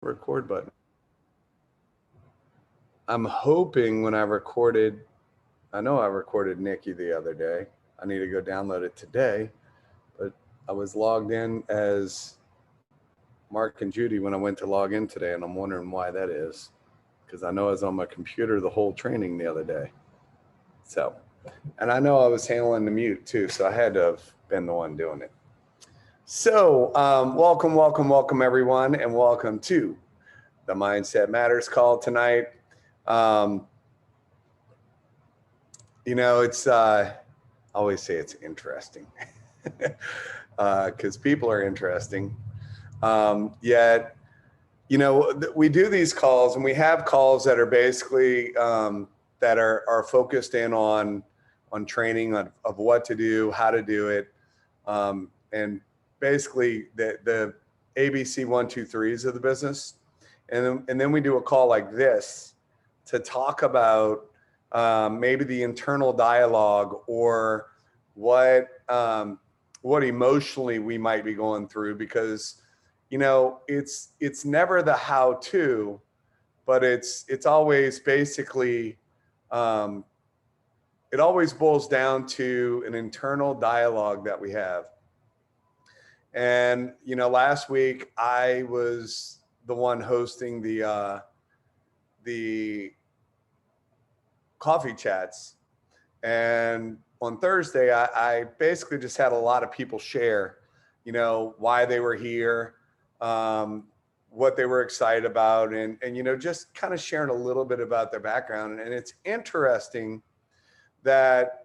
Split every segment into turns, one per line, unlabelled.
Record button. I'm hoping when I know I recorded Nikki the other day. I need to go download it today, but I was logged in as Mark and Judy when I went to log in today, and I'm wondering why that is, because I know I was on my computer the whole training the other day. So, and I know I was handling the mute too, so I had to have been the one doing it. So, welcome everyone, and welcome to the Mindset Matters call tonight. It's I always say it's interesting because people are interesting. Yet, we do these calls, and we have calls that are basically that are focused in on training of what to do, how to do it, and basically the ABC 1, 2, 3s of the business. And then we do a call like this to talk about maybe the internal dialogue or what emotionally we might be going through, because it's never the how to, but it's always basically it always boils down to an internal dialogue that we have. And last week I was the one hosting the coffee chats, and on Thursday I basically just had a lot of people share why they were here, what they were excited about, and just kind of sharing a little bit about their background. And it's interesting that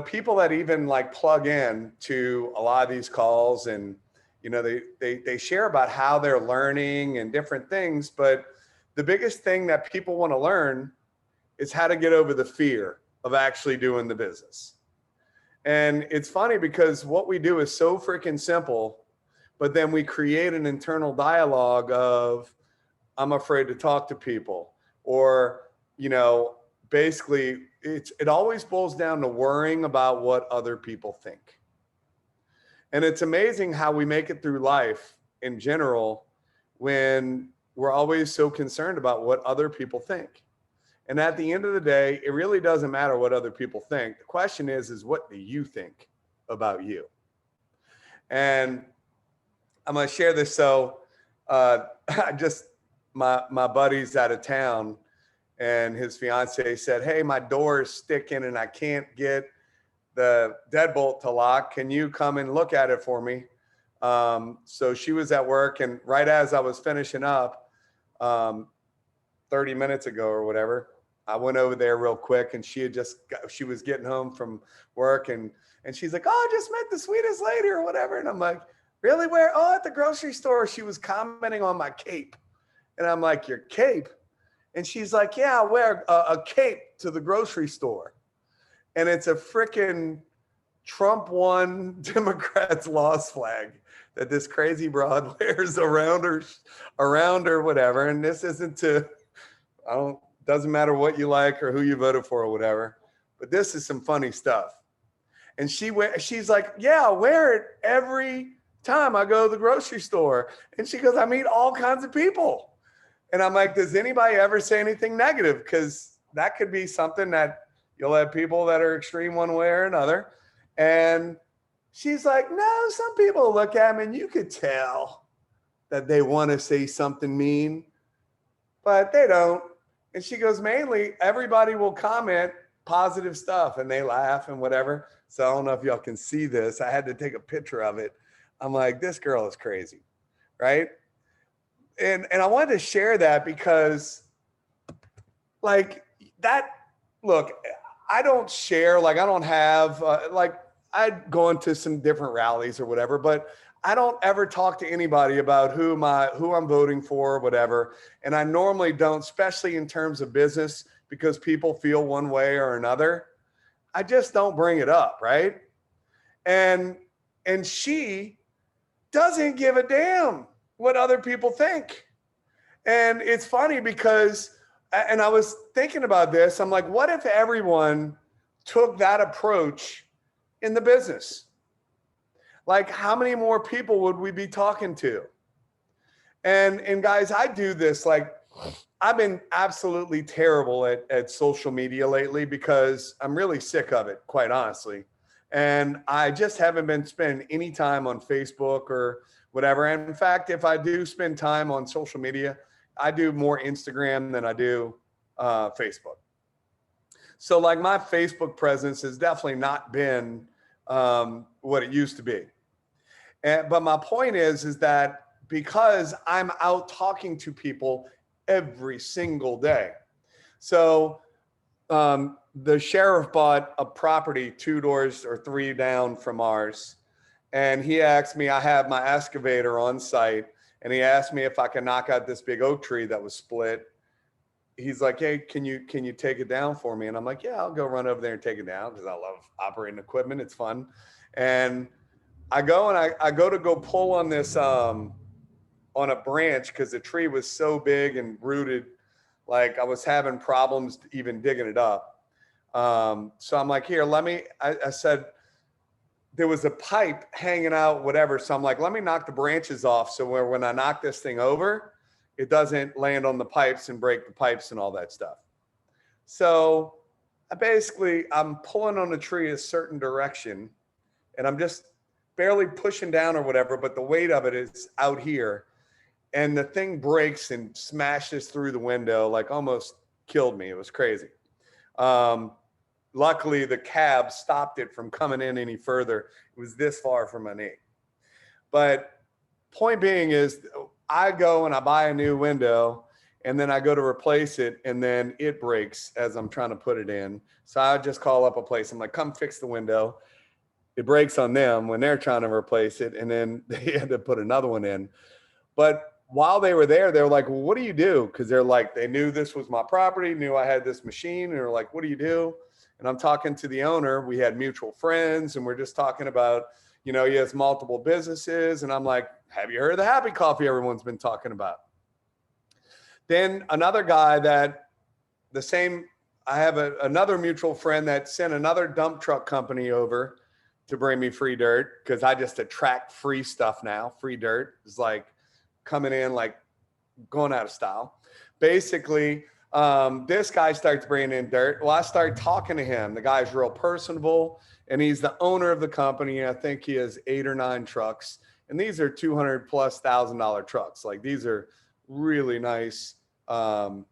people that even like plug in to a lot of these calls, and they share about how they're learning and different things, but the biggest thing that people want to learn is how to get over the fear of actually doing the business. And it's funny because what we do is so freaking simple, but then we create an internal dialogue of, I'm afraid to talk to people, or, basically it always boils down to worrying about what other people think. And it's amazing how we make it through life in general when we're always so concerned about what other people think. And at the end of the day, it really doesn't matter what other people think. The question is what do you think about you? And I'm going to share this. So my buddy's out of town, and his fiance said, hey, my door is sticking and I can't get the deadbolt to lock. Can you come and look at it for me? So she was at work, and right as I was finishing up 30 minutes ago or whatever, I went over there real quick, and she was getting home from work, and she's like, oh, I just met the sweetest lady or whatever. And I'm like, really? Where? Oh, at the grocery store. She was commenting on my cape. And I'm like, your cape? And she's like, yeah, I wear a cape to the grocery store. And it's a freaking Trump won Democrats lost flag that this crazy broad wears around her, whatever. And this isn't doesn't matter what you like or who you voted for or whatever, but this is some funny stuff. And she's like, yeah, I wear it every time I go to the grocery store. And she goes, I meet all kinds of people. And I'm like, does anybody ever say anything negative? Because that could be something that you'll have people that are extreme one way or another. And she's like, no, some people look at me and you could tell that they want to say something mean, but they don't. And she goes, mainly everybody will comment positive stuff and they laugh and whatever. So I don't know if y'all can see this. I had to take a picture of it. I'm like, this girl is crazy, right? And I wanted to share that because like that, look, I don't share, like I don't have, I'd go into some different rallies or whatever, but I don't ever talk to anybody about who I'm voting for or whatever. And I normally don't, especially in terms of business, because people feel one way or another. I just don't bring it up, right? And she doesn't give a damn what other people think. And it's funny because, and I was thinking about this, I'm like, what if everyone took that approach in the business? Like, how many more people would we be talking to? And guys, I do this, like, I've been absolutely terrible at social media lately because I'm really sick of it, quite honestly. And I just haven't been spending any time on Facebook or whatever. And in fact, if I do spend time on social media, I do more Instagram than I do Facebook. So like my Facebook presence has definitely not been what it used to be. But my point is that because I'm out talking to people every single day. So the sheriff bought a property 2 doors or 3 down from ours. And he asked me, I have my excavator on site, and he asked me if I can knock out this big oak tree that was split. He's like, hey, can you take it down for me? And I'm like, yeah, I'll go run over there and take it down because I love operating equipment. It's fun. And I go and I go pull on this on a branch because the tree was so big and rooted, like I was having problems even digging it up. So I'm like, here, I said, there was a pipe hanging out, whatever. So I'm like, let me knock the branches off. So when I knock this thing over, it doesn't land on the pipes and break the pipes and all that stuff. So I'm pulling on the tree a certain direction and I'm just barely pushing down or whatever, but the weight of it is out here. And the thing breaks and smashes through the window, like almost killed me. It was crazy. Luckily, the cab stopped it from coming in any further. It was this far from my knee. But point being is I go and I buy a new window and then I go to replace it and then it breaks as I'm trying to put it in. So I just call up a place. I'm like, come fix the window. It breaks on them when they're trying to replace it. And then they had to put another one in. But while they were there, they were like, well, what do you do? Because they're like, they knew this was my property, knew I had this machine. And they're like, what do you do? And I'm talking to the owner. We had mutual friends and we're just talking about, he has multiple businesses. And I'm like, have you heard of the Happy Coffee everyone's been talking about? Then another guy I have another mutual friend that sent another dump truck company over to bring me free dirt because I just attract free stuff now. Free dirt is like coming in, like going out of style. Basically, this guy starts bringing in dirt. Well, I start talking to him. The guy's real personable and he's the owner of the company. I think he has 8 or 9 trucks and these are $200,000+ trucks. Like these are really nice dump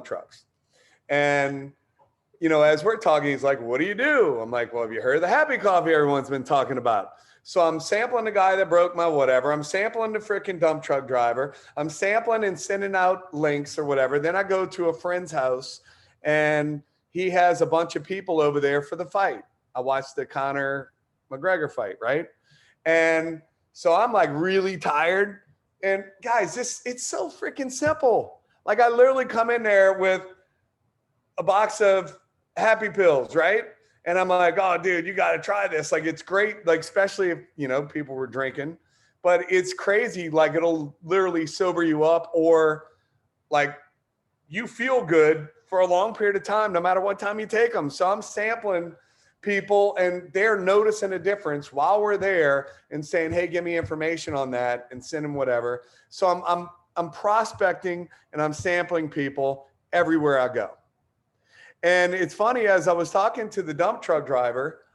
trucks. And, as we're talking, he's like, what do you do? I'm like, well, have you heard of the Happy Coffee everyone's been talking about? So I'm sampling the guy that broke my whatever. I'm sampling the freaking dump truck driver. I'm sampling and sending out links or whatever. Then I go to a friend's house and he has a bunch of people over there for the fight. I watched the Conor McGregor fight, right? And so I'm like really tired. And guys, it's so freaking simple. Like I literally come in there with a box of Happy Pills, right? And I'm like, oh, dude, you got to try this. Like, it's great. Like, especially if, people were drinking, but it's crazy. Like, it'll literally sober you up or like you feel good for a long period of time, no matter what time you take them. So I'm sampling people and they're noticing a difference while we're there and saying, hey, give me information on that and send them whatever. So I'm prospecting and I'm sampling people everywhere I go. And it's funny, as I was talking to the dump truck driver,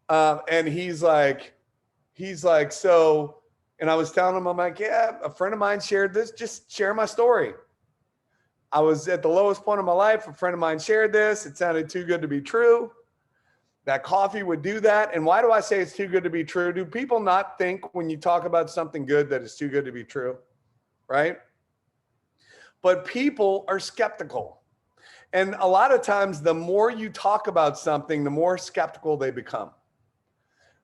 and he's like, so, and I was telling him, I'm like, yeah, a friend of mine shared this, just share my story. I was at the lowest point of my life. A friend of mine shared this. It sounded too good to be true. That coffee would do that. And why do I say it's too good to be true? Do people not think when you talk about something good that it's too good to be true? Right? But people are skeptical. And a lot of times, the more you talk about something, the more skeptical they become.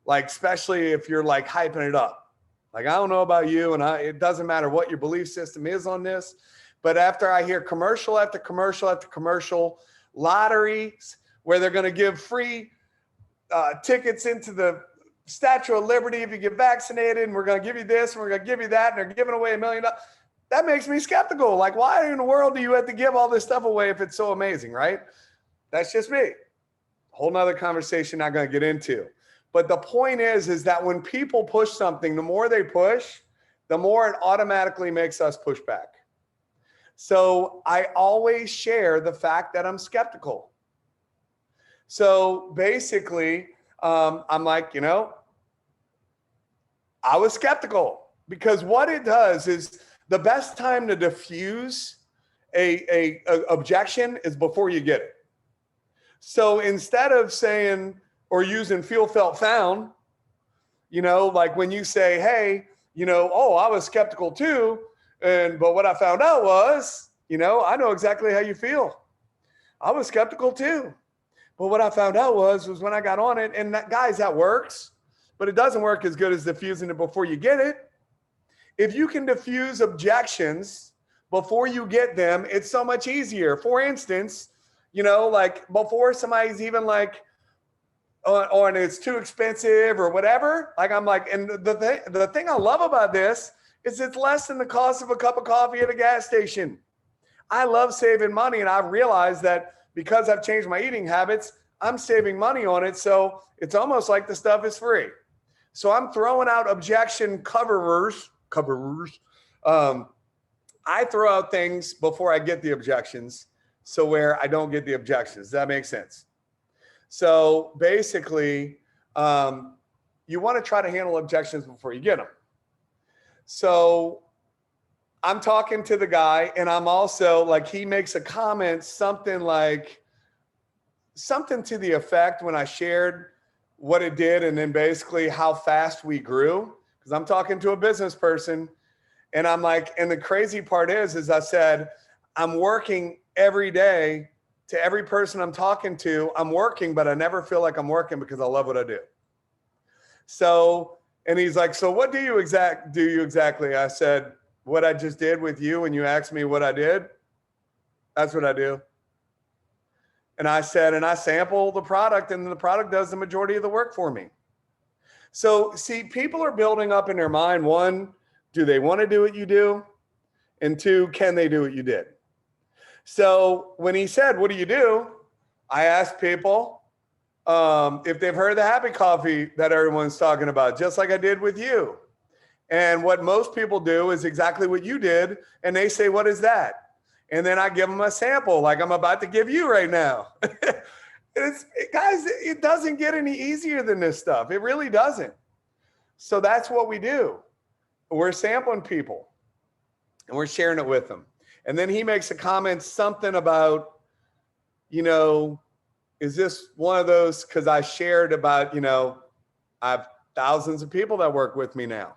Like, especially if you're like hyping it up. Like, I don't know about you, and it doesn't matter what your belief system is on this. But after I hear commercial after commercial after commercial, lotteries where they're going to give free tickets into the Statue of Liberty if you get vaccinated, and we're going to give you this, and we're going to give you that, and they're giving away $1 million. That makes me skeptical. Like, why in the world do you have to give all this stuff away if it's so amazing, right? That's just me. Whole nother conversation not going to get into. But the point is that when people push something, the more they push, the more it automatically makes us push back. So I always share the fact that I'm skeptical. So basically, I'm like, I was skeptical, because what it does is the best time to diffuse a objection is before you get it. So instead of saying or using feel, felt, found, like when you say, hey, oh, I was skeptical too. But what I found out was, I know exactly how you feel. I was skeptical too. But what I found out was when I got on it, and that, guys, that works, but it doesn't work as good as diffusing it before you get it. If you can diffuse objections before you get them, it's so much easier. For instance, like before somebody's even like, and it's too expensive or whatever. Like I'm like, and the thing I love about this is it's less than the cost of a cup of coffee at a gas station. I love saving money, and I've realized that because I've changed my eating habits, I'm saving money on it. So it's almost like the stuff is free. So I'm throwing out objection coverers. I throw out things before I get the objections, so where I don't get the objections. Does that make sense? So basically, you want to try to handle objections before you get them. So I'm talking to the guy, and I'm also like, he makes a comment, something to the effect when I shared what it did, and then basically how fast we grew, because I'm talking to a business person, and I'm like, and the crazy part is I said, I'm working every day. To every person I'm talking to, I'm working, but I never feel like I'm working because I love what I do. So, and he's like, so what do you exactly? I said, what I just did with you, and you asked me what I did, that's what I do. And I said, and I sample the product, and the product does the majority of the work for me. So see, people are building up in their mind, one, do they want to do what you do? And two, can they do what you did? So when he said, what do you do? I asked people if they've heard of the happy coffee that everyone's talking about, just like I did with you. And what most people do is exactly what you did. And they say, what is that? And then I give them a sample like I'm about to give you right now. Guys, it doesn't get any easier than this stuff. It really doesn't. So that's what we do. We're sampling people, and we're sharing it with them. And then he makes a comment, something about, is this one of those, because I shared about, I have thousands of people that work with me now,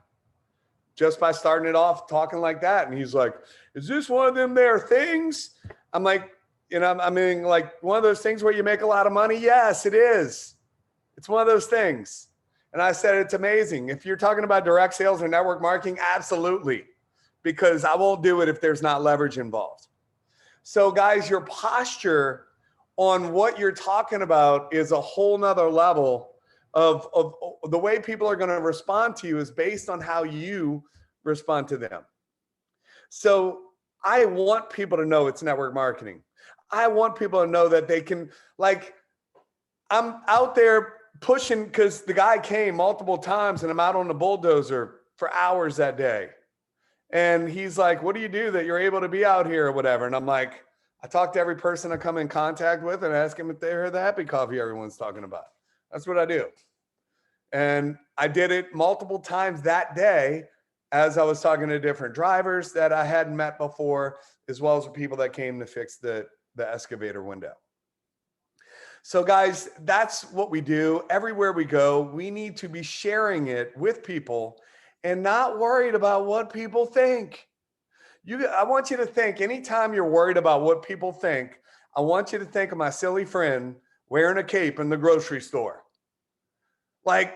just by starting it off talking like that. And he's like, is this one of them there things? I'm like, like one of those things where you make a lot of money? Yes, it is. It's one of those things. And I said, it's amazing. If you're talking about direct sales or network marketing, absolutely. Because I won't do it if there's not leverage involved. So guys, your posture on what you're talking about is a whole nother level of the way people are going to respond to you is based on how you respond to them. So I want people to know it's network marketing. I want people to know that they can, like, I'm out there pushing, because the guy came multiple times, and I'm out on the bulldozer for hours that day. And he's like, what do you do that you're able to be out here or whatever? And I'm like, I talk to every person I come in contact with and ask them if they heard the happy coffee everyone's talking about. That's what I do. And I did it multiple times that day as I was talking to different drivers that I hadn't met before, as well as the people that came to fix the excavator window. So guys, that's what we do. Everywhere we go, we need to be sharing it with people and not worried about what people think. I want you to think, anytime you're worried about what people think, I want you to think of my silly friend wearing a cape in the grocery store. Like,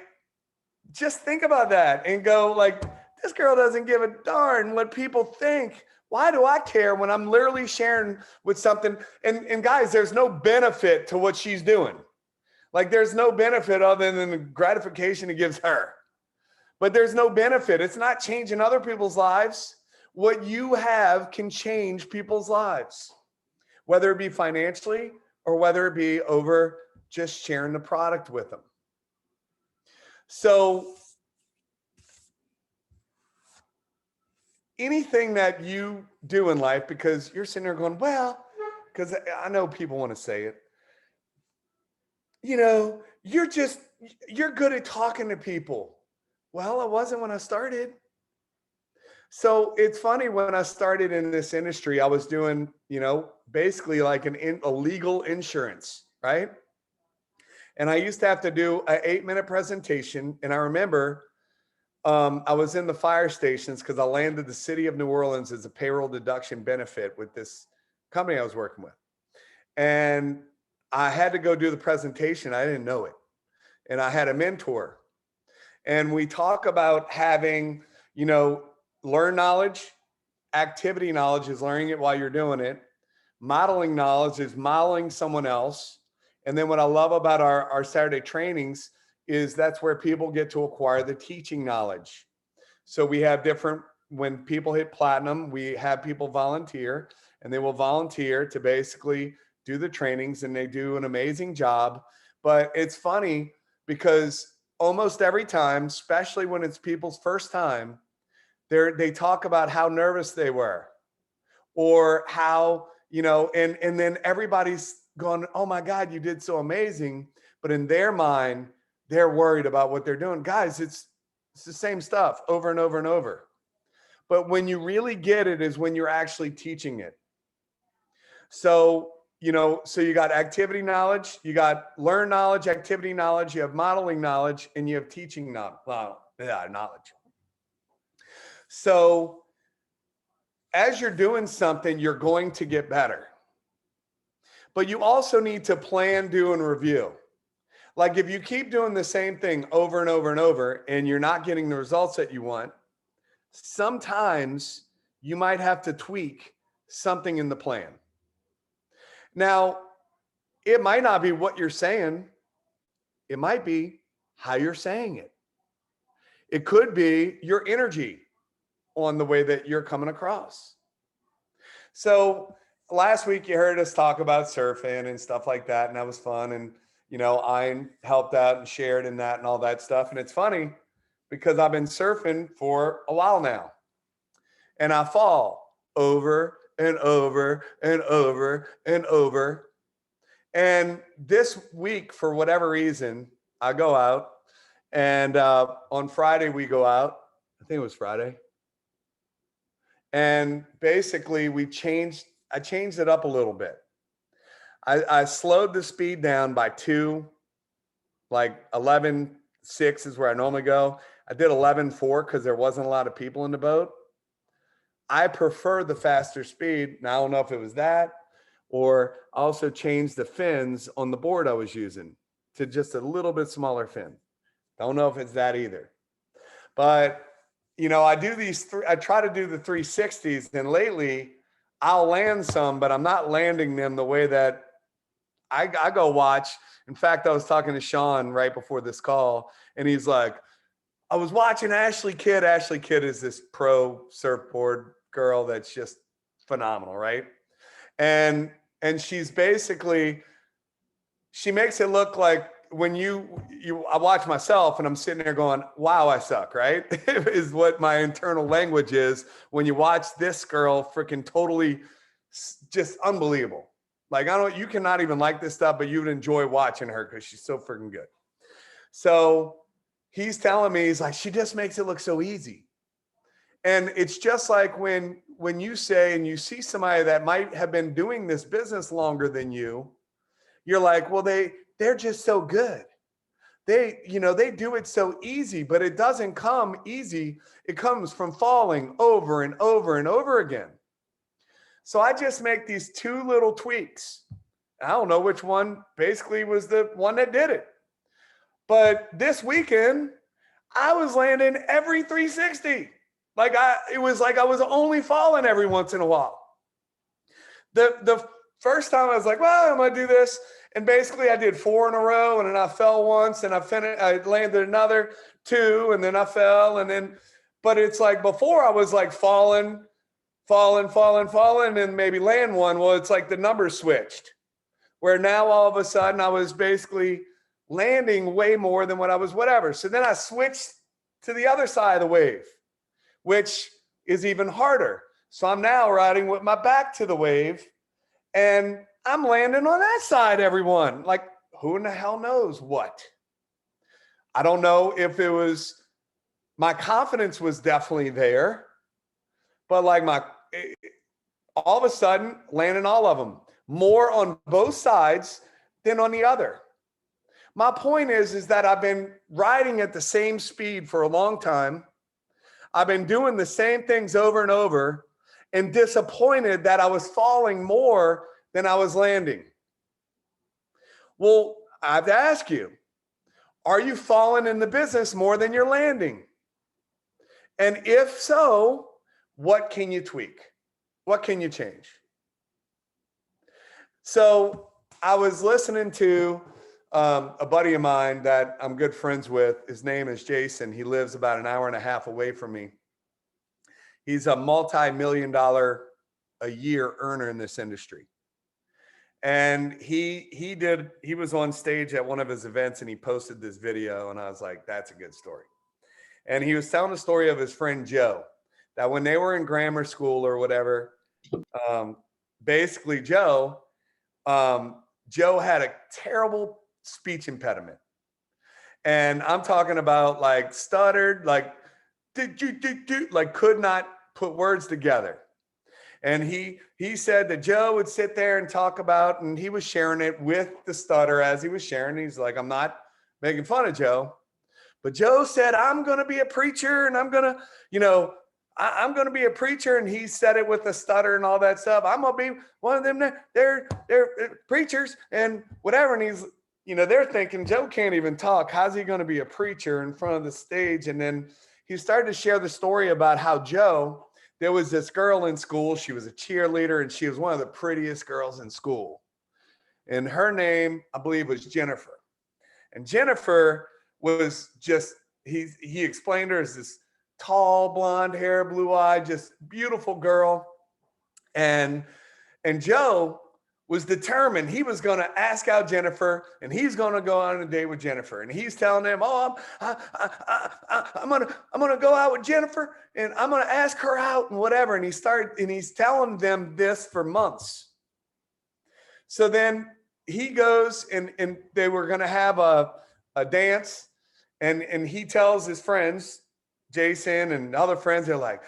just think about that and go like, this girl doesn't give a darn what people think. Why do I care when I'm literally sharing with something? And guys, there's no benefit to what she's doing. Like, there's no benefit other than the gratification it gives her. But there's no benefit. It's not changing other people's lives. What you have can change people's lives, whether it be financially or whether it be over just sharing the product with them. So anything that you do in life, because you're sitting there going, well, because I know people want to say it, you're good at talking to people. Well, I wasn't when I started. So it's funny, when I started in this industry, I was doing, basically like a legal insurance, right? And I used to have to do an 8-minute presentation. And I remember I was in the fire stations because I landed the city of New Orleans as a payroll deduction benefit with this company I was working with. And I had to go do the presentation. I didn't know it. And I had a mentor. And we talk about having, learn knowledge. Activity knowledge is learning it while you're doing it. Modeling knowledge is modeling someone else. And then what I love about our Saturday trainings is that's where people get to acquire the teaching knowledge. So we have when people hit platinum, we have people volunteer, and they will volunteer to basically do the trainings, and they do an amazing job. But it's funny because almost every time, especially when it's people's first time, they talk about how nervous they were, or how, and then everybody's going, oh my God, you did so amazing. But in their mind, they're worried about what they're doing. Guys, it's the same stuff over and over and over. But when you really get it is when you're actually teaching it. So, so you got activity knowledge, you got learn knowledge, activity knowledge, you have modeling knowledge, and you have teaching knowledge. So as you're doing something, you're going to get better. But you also need to plan, do, and review. Like if you keep doing the same thing over and over and over, and you're not getting the results that you want, sometimes you might have to tweak something in the plan. Now, it might not be what you're saying. It might be how you're saying it. It could be your energy on the way that you're coming across. So last week you heard us talk about surfing and stuff like that, and that was fun. And, I helped out and shared in that and all that stuff. And it's funny because I've been surfing for a while now, and I fall over and over and over and over. And this week, for whatever reason, I go out, and on Friday we go out. I think it was Friday. And basically I changed it up a little bit. I slowed the speed down by 2, like 11.6 is where I normally go. I did 11.4 because there wasn't a lot of people in the boat. I prefer the faster speed. Now, I don't know if it was that, or I also changed the fins on the board I was using to just a little bit smaller fin. Don't know if it's that either. But, I do I try to do the 360s, and lately I'll land some, but I'm not landing them the way that I go watch. In fact, I was talking to Sean right before this call, and he's like, I was watching Ashley Kidd. Ashley Kidd is this pro surfboard girl that's just phenomenal, right? And she's basically, she makes it look like when I watch myself and I'm sitting there going, wow, I suck, right? Is what my internal language is when you watch this girl freaking totally just unbelievable. Like, you cannot even like this stuff, but you would enjoy watching her because she's so freaking good. So he's telling me, he's like, she just makes it look so easy. And it's just like when you say, and you see somebody that might have been doing this business longer than you, you're like, well, they're just so good. They do it so easy, but it doesn't come easy. It comes from falling over and over and over again. So I just make these 2 little tweaks. I don't know which one basically was the one that did it. But this weekend, I was landing every 360. It was like I was only falling every once in a while. The first time I was like, well, I'm going to do this. And basically I did 4 in a row, and then I fell once, and I landed another 2, and then I fell. But it's like before I was like falling, and maybe land one. Well, it's like the numbers switched, where now all of a sudden I was basically landing way more than what I was, whatever. So then I switched to the other side of the wave, which is even harder. So I'm now riding with my back to the wave and I'm landing on that side, everyone. Like, who in the hell knows what? I don't know if it was, my confidence was definitely there, but like all of a sudden landing all of them, more on both sides than on the other. My point is that I've been riding at the same speed for a long time. I've been doing the same things over and over and disappointed that I was falling more than I was landing. Well, I have to ask you, are you falling in the business more than you're landing? And if so, what can you tweak? What can you change? So I was listening to a buddy of mine that I'm good friends with. His name is Jason. He lives about an hour and a half away from me. He's a multi-million-dollar a year earner in this industry. And he was on stage at one of his events and he posted this video and I was like, that's a good story. And he was telling the story of his friend Joe, that when they were in grammar school or whatever, basically Joe had a terrible speech impediment. And I'm talking about like stuttered, like could not put words together. And he said that Joe would sit there and talk about, and he was sharing it with the stutter as he was sharing. He's like, I'm not making fun of Joe, but Joe said, I'm going to be a preacher and I'm going to, I'm going to be a preacher. And he said it with a stutter and all that stuff. I'm going to be one of them. They're preachers and whatever. And he's, they're thinking Joe can't even talk. How's he going to be a preacher in front of the stage? And then he started to share the story about how Joe, there was this girl in school. She was a cheerleader and she was one of the prettiest girls in school. And her name, I believe, was Jennifer. And Jennifer was just, he explained her as this tall, blonde hair, blue eye, just beautiful girl. And Joe was determined he was going to ask out Jennifer and he's going to go on a date with Jennifer. And he's telling them, oh, I'm going to go out with Jennifer and I'm going to ask her out and whatever. And he's telling them this for months. So then he goes and they were going to have a dance and he tells his friends, Jason and other friends, they're like,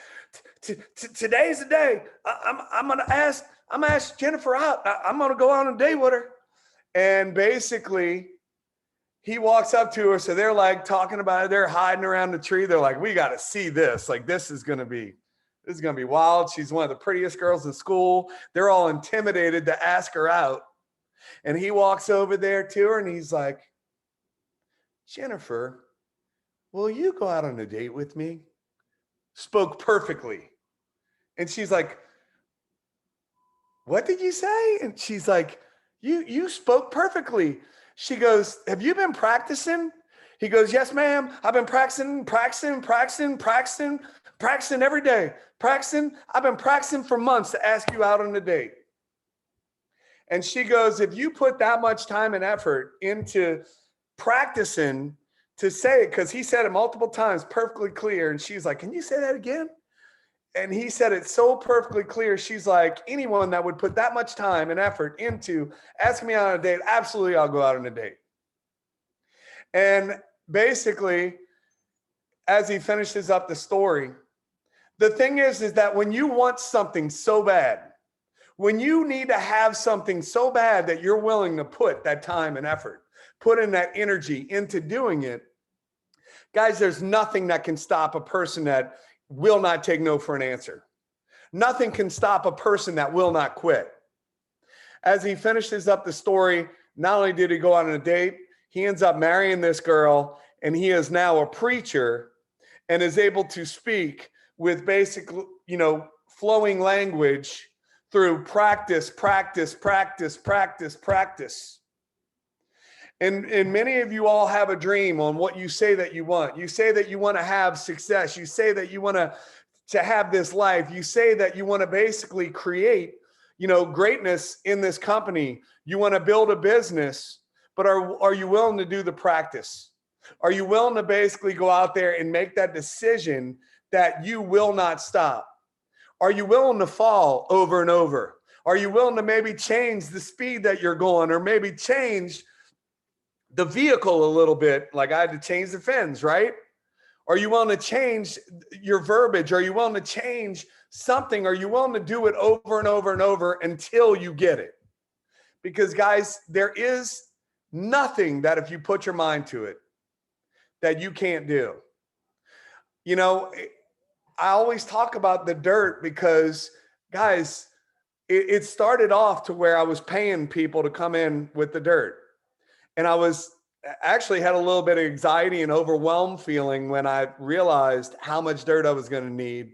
today's the day. I'm going to ask Jennifer out. I'm going to go on a date with her. And basically he walks up to her. So they're like talking about it. They're hiding around the tree. They're like, we got to see this. Like, this is going to be wild. She's one of the prettiest girls in school. They're all intimidated to ask her out. And he walks over there to her and he's like, Jennifer, will you go out on a date with me? Spoke perfectly. And she's like, what did you say? And she's like, you spoke perfectly. She goes, have you been practicing? He goes, yes, ma'am. I've been practicing every day. I've been practicing for months to ask you out on a date. And she goes, if you put that much time and effort into practicing to say it, because he said it multiple times, perfectly clear. And she's like, can you say that again? And he said it so perfectly clear. She's like, anyone that would put that much time and effort into asking me out on a date, absolutely, I'll go out on a date. And basically, as he finishes up the story, the thing is that when you want something so bad, when you need to have something so bad that you're willing to put that time and effort, put in that energy into doing it, guys, there's nothing that can stop a person that will not take no for an answer. Nothing can stop a person that will not quit. As he finishes up the story, not only did he go on a date, he ends up marrying this girl, and he is now a preacher and is able to speak with basically, flowing language through practice. And many of you all have a dream on what you say that you want. You say that you want to have success. You say that you want to have this life. You say that you want to basically create, greatness in this company. You want to build a business, but are you willing to do the practice? Are you willing to basically go out there and make that decision that you will not stop? Are you willing to fall over and over? Are you willing to maybe change the speed that you're going, or maybe change the vehicle a little bit? Like I had to change the fins, right? Are you willing to change your verbiage? Are you willing to change something? Are you willing to do it over and over and over until you get it? Because guys, there is nothing that if you put your mind to it that you can't do. You know, I always talk about the dirt because guys, it started off to where I was paying people to come in with the dirt. And I was actually had a little bit of anxiety and overwhelmed feeling when I realized how much dirt I was going to need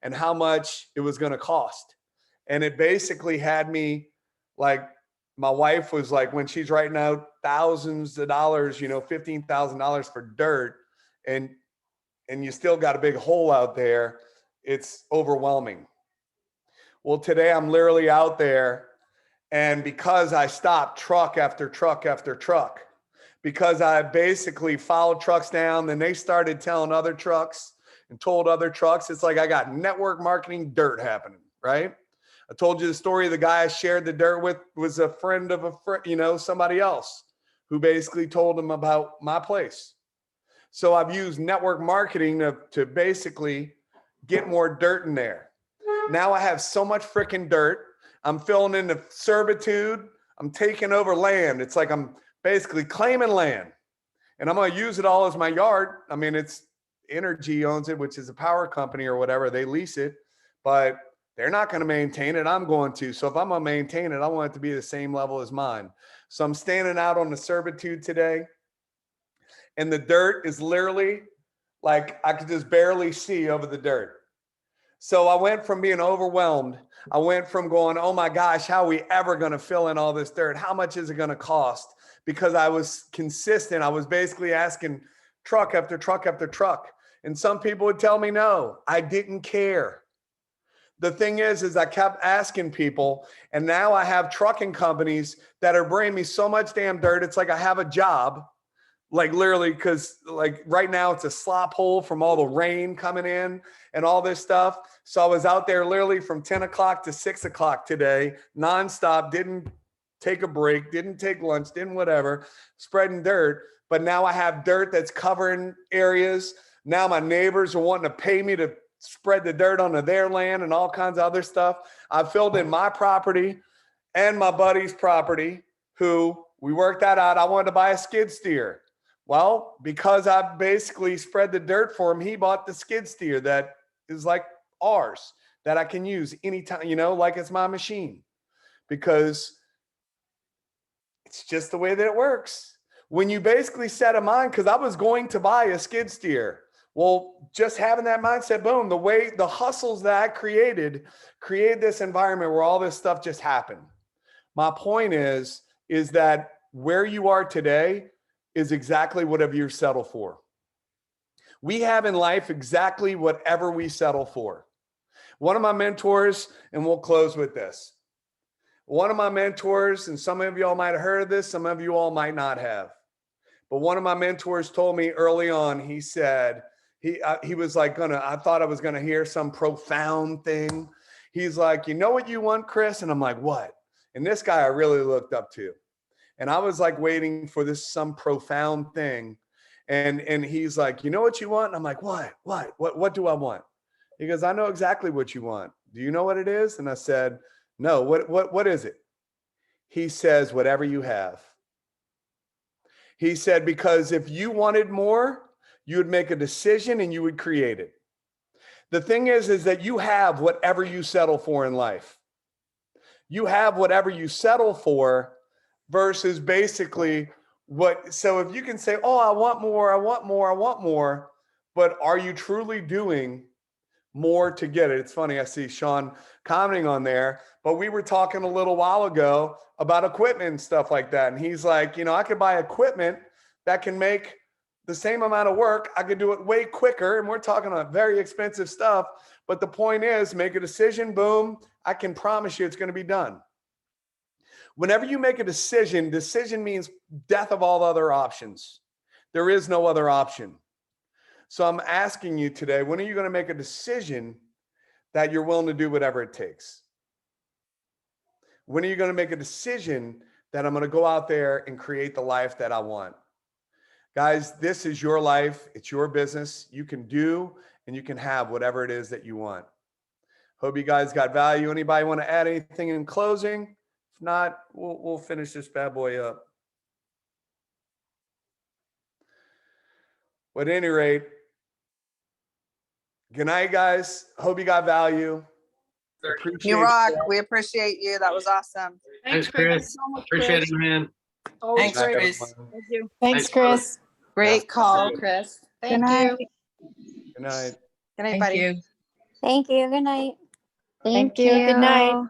and how much it was going to cost. And it basically had me like, my wife was like, when she's writing out thousands of dollars, you know, $15,000 for dirt, and you still got a big hole out there, it's overwhelming. Well, today I'm literally out there, and because I stopped truck after truck after truck, because I basically followed trucks down, then they started telling other trucks and told other trucks, it's like I got network marketing dirt happening, right? I told you the story of the guy I shared the dirt with was a friend of a friend, you know, somebody else who basically told him about my place. So I've used network marketing to basically get more dirt in there. Now I have so much freaking dirt. I'm filling in the servitude. I'm taking over land. It's like I'm basically claiming land, and I'm going to use it all as my yard. I mean, it's Energy owns it, which is a power company or whatever. They lease it, but they're not going to maintain it. I'm going to. So if I'm going to maintain it, I want it to be the same level as mine. So I'm standing out on the servitude today, and the dirt is literally like I could just barely see over the dirt. So I went from being overwhelmed. I went from going, oh my gosh, how are we ever going to fill in all this dirt? How much is it going to cost? Because I was consistent. I was basically asking truck after truck after truck. And some people would tell me no. I didn't care. The thing is I kept asking people, and now I have trucking companies that are bringing me so much damn dirt. It's like I have a job, like literally, because like right now it's a slop hole from all the rain coming in and all this stuff. So I was out there literally from 10 o'clock to 6 o'clock today, nonstop, didn't take a break, didn't take lunch, didn't whatever, spreading dirt. But now I have dirt that's covering areas. Now my neighbors are wanting to pay me to spread the dirt onto their land and all kinds of other stuff. I've filled in my property and my buddy's property, who we worked that out. I wanted to buy a skid steer. Well, because I basically spread the dirt for him, he bought the skid steer that is like ours, that I can use anytime, you know, like it's my machine, because it's just the way that it works. When you basically set a mind, because I was going to buy a skid steer. Well, just having that mindset, boom, the way the hustles that I created this environment where all this stuff just happened. My point is that where you are today is exactly whatever you settle for. We have in life exactly whatever we settle for. One of my mentors, and we'll close with this. One of my mentors, and some of y'all might have heard of this, some of you all might not have. But one of my mentors told me early on, he said, he was like I thought I was gonna hear some profound thing. He's like, you know what you want, Chris? And I'm like, what? And this guy I really looked up to. And I was like waiting for this some profound thing. And he's like, you know what you want? And I'm like, what do I want? He goes, I know exactly what you want. Do you know what it is? And I said, no, what is it? He says, whatever you have. He said, because if you wanted more, you would make a decision and you would create it. The thing is that you have whatever you settle for in life. You have whatever you settle for versus basically so if you can say, oh, I want more, but are you truly doing more to get it? It's funny, I see Sean commenting on there, but we were talking a little while ago about equipment and stuff like that. And he's like, you know, I could buy equipment that can make the same amount of work. I could do it way quicker. And we're talking about very expensive stuff. But the point is, make a decision, boom, I can promise you it's going to be done. Whenever you make a decision means death of all other options. There is no other option. So I'm asking you today, when are you going to make a decision that you're willing to do whatever it takes? When are you going to make a decision that I'm going to go out there and create the life that I want? Guys, this is your life. It's your business. You can do and you can have whatever it is that you want. Hope you guys got value. Anybody want to add anything in closing? If not, we'll finish this bad boy up. But at any rate, good night, guys. Hope you got value. Appreciate
You rock.
it.
We appreciate you. That was awesome.
Thanks, Chris. Appreciate it, man.
Always
Thanks,
great.
Chris.
Thank you.
Thanks,
Thanks, brother.
Chris.
Great
Yeah.
call, Chris.
Good
Thank
night.
you.
Good night.
Good night,
Thank
buddy.
you.
Thank you. Good night.
Thank you. Good night.